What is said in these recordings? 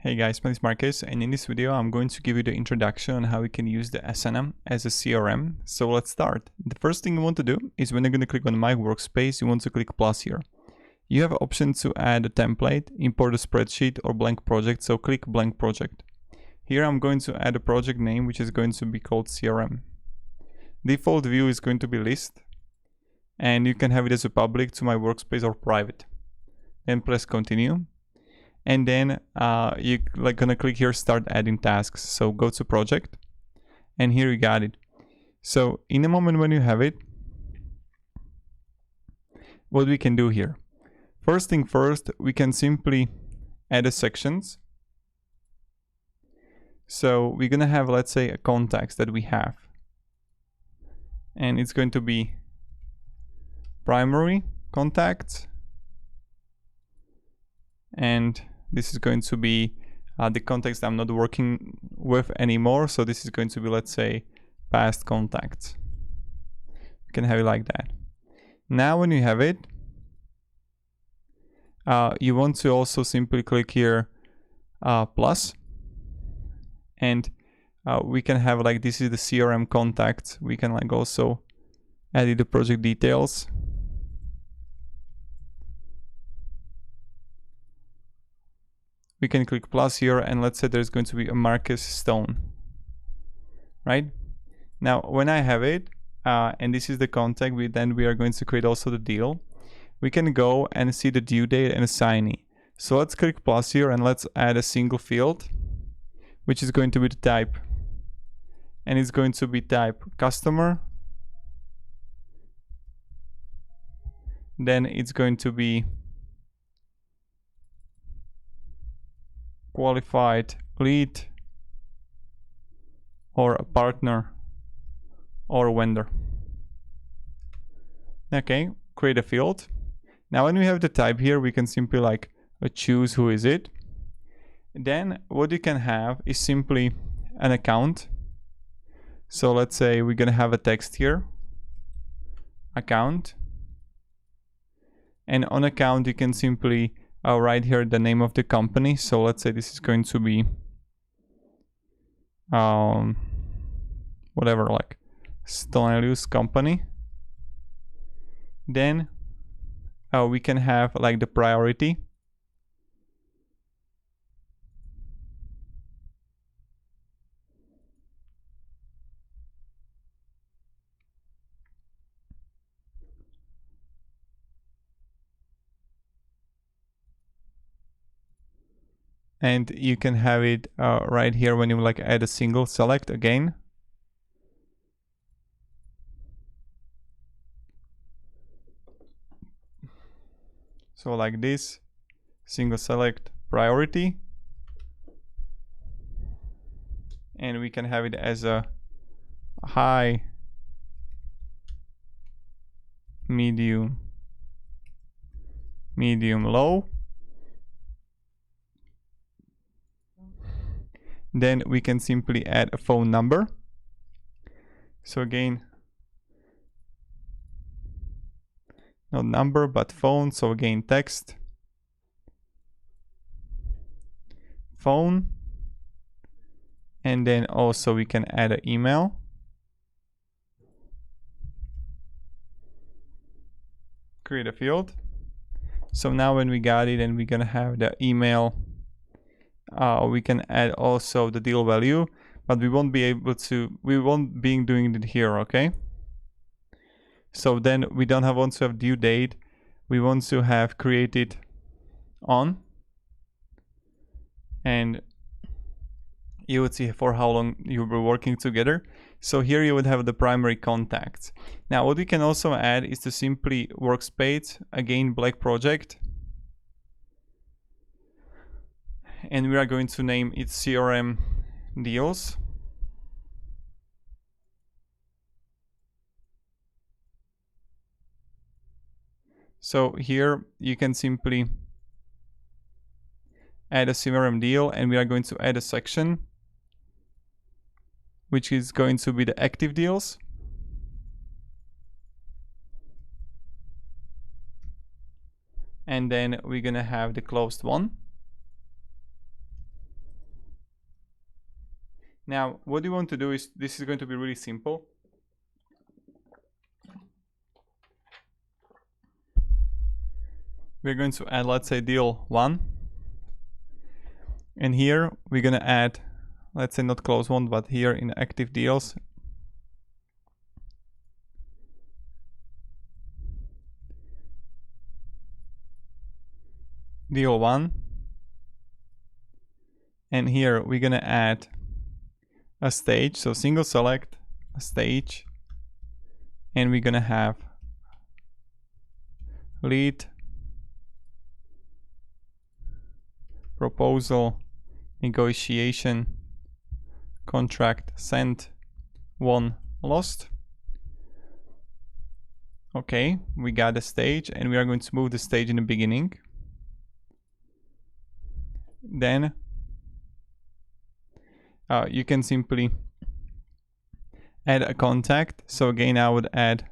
Hey guys, my name is Marcus, and in this video I'm going to give you the introduction on how we can use the Asana as a CRM. So let's start. The first thing you want to do is when you're going to click on My Workspace, you want to click plus here. You have option to add a template, import a spreadsheet or blank project, so click blank project. Here I'm going to add a project name which is going to be called CRM. Default view is going to be list, and you can have it as a public to My Workspace or private. Then press continue. And then you're gonna click here start adding tasks. So go to project, and here you got it. So in a moment when you have it, what we can do here, first thing first, we can simply add a sections. So we're gonna have, let's say, a contacts that we have, and it's going to be primary contacts, and this is going to be the context I'm not working with anymore. So this is going to be, let's say, past contacts. You can have it like that. Now when you have it, you want to also simply click here plus, and we can have like, this is the CRM contact. We can like also edit the project details. We can click plus here, and let's say there's going to be a Marcus Stone, right? Now when I have it, and this is the contact, we are going to create also the deal. We can go and see the due date and assignee. So let's click plus here, and let's add a single field, which is going to be the type, and it's going to be type customer. Then it's going to be qualified lead, or a partner, or a vendor. Okay, create a field. Now when we have the type here, we can simply like choose who is it. Then what you can have is simply an account. So let's say we're gonna have a text here, account, and on account you can simply write here the name of the company. So let's say this is going to be whatever, like Stonelius company. Then we can have like the priority. And you can have it right here when you like add a single select again. So like this, single select priority. And we can have it as a high, medium, low. Then we can simply add a phone number. So again, not number, but phone. So again, text, phone. And then also we can add an email. Create a field. So now when we got it, and we're gonna have the email, we can add also the deal value, but we won't be doing it here, okay? So then we don't want to have due date. We want to have created on, and you would see for how long you were working together. So here you would have the primary contacts. Now what we can also add is to simply workspace, again black project, and we are going to name it CRM deals. So here you can simply add a CRM deal, and we are going to add a section which is going to be the active deals. And then we're gonna have the closed one. Now, what you want to do is, this is going to be really simple. We're going to add, let's say, deal 1. And here we're going to add, let's say not close one, but here in active deals, deal 1. And here we're going to add a stage. So single select, a stage. And we're going to have lead, proposal, negotiation, contract, sent, 1 lost. Okay, we got a stage, and we are going to move the stage in the beginning. Then you can simply add a contact. So again, I would add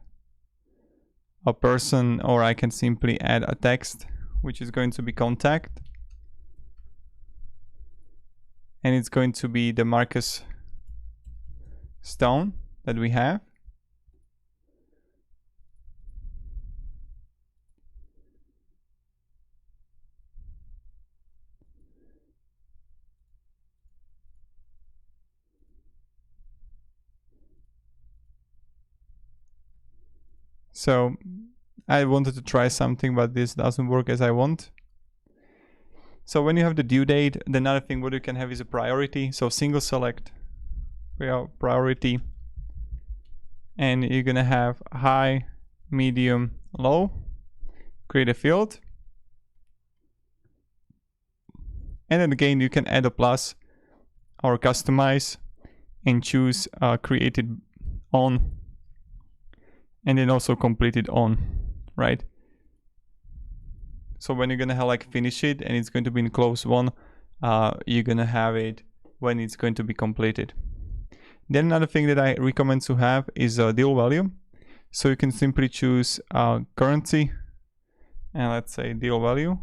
a person, or I can simply add a text, which is going to be contact. And it's going to be the Marcus Stone that we have. So I wanted to try something, but this doesn't work as I want. So when you have the due date, the another thing what you can have is a priority. So single select priority, and you're gonna have high, medium, low. Create a field, and then again you can add a plus or customize and choose created on, and then also completed on, right? So when you're gonna have like finish it and it's going to be in close one, you're gonna have it when it's going to be completed. Then another thing that I recommend to have is a deal value. So you can simply choose currency, and let's say deal value,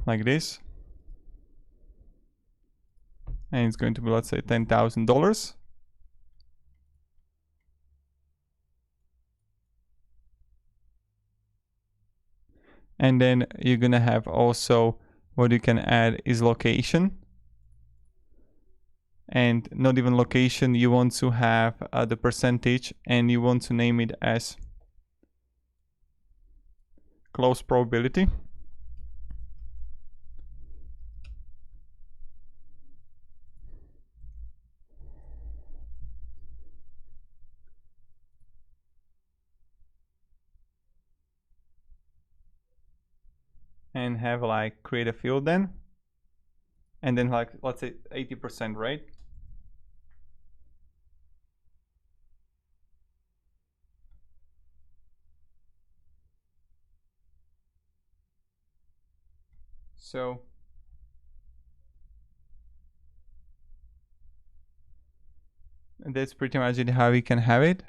like this. And it's going to be, let's say, $10,000. And then you're gonna have also what you can add is location, and not even location, you want to have the percentage, and you want to name it as close probability. And have like create a field then, and then like let's say 80%, right? So that's pretty much it, how we can have it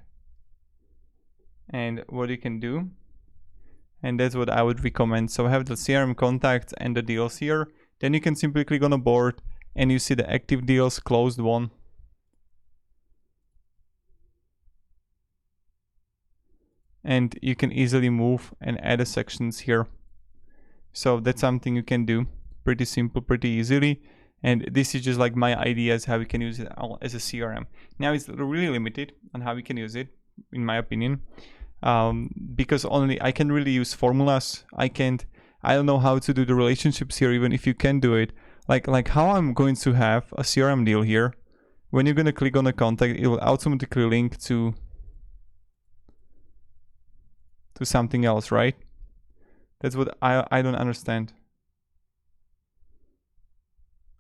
and what you can do. And that's what I would recommend. So I have the CRM contacts and the deals here. Then you can simply click on the board and you see the active deals, closed one. And you can easily move and add the sections here. So that's something you can do pretty simple, pretty easily. And this is just like my ideas how we can use it as a CRM. Now it's really limited on how we can use it, in my opinion. Because only I can really use formulas. I don't know how to do the relationships here, even if you can do it. Like how I'm going to have a CRM deal here. When you're going to click on the contact, it will automatically link to something else, right? That's what I don't understand.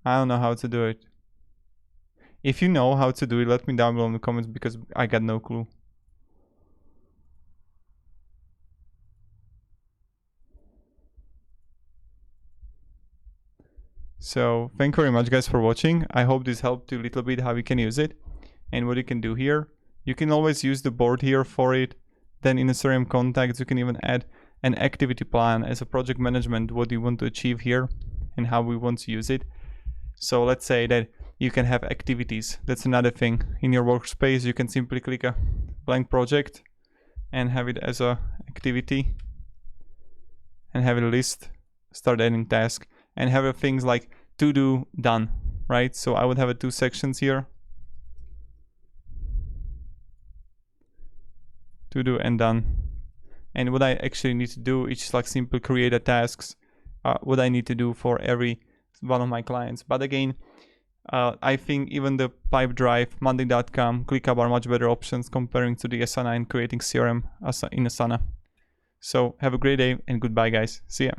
I don't know how to do it. If you know how to do it, let me down below in the comments, because I got no clue. So thank you very much guys for watching. I hope this helped you a little bit how you can use it and what you can do here. You can always use the board here for it. Then in the CRM contacts you can even add an activity plan as a project management, what you want to achieve here. and how we want to use it. So let's say that you can have activities. That's another thing. In your workspace, you can simply click a blank project and have it as a activity and have a list, start adding task, and have things like to do, done, right? So I would have 2 sections here, to do and done. And what I actually need to do is just like simply create a tasks, what I need to do for every one of my clients. But again, I think even the Pipedrive, Monday.com, ClickUp are much better options comparing to the Asana and creating CRM in Asana. So have a great day and goodbye guys. See ya.